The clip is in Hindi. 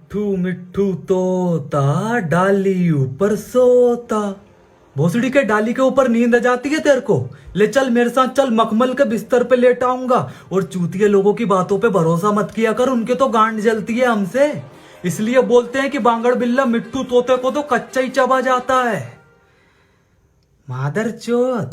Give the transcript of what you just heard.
मिट्ठू मिट्ठू तोता डाली ऊपर सोता। भोसड़ी के डाली के ऊपर नींद आ जाती है तेरे को? ले चल मेरे साथ चल, मखमल के बिस्तर पे लेट आऊंगा। और चूतिए लोगों की बातों पे भरोसा मत किया कर, उनके तो गांड जलती है हमसे। इसलिए बोलते हैं कि बांगड़ बिल्ला मिट्ठू तोते को तो कच्चा ही चबा जाता है। मादर चोद।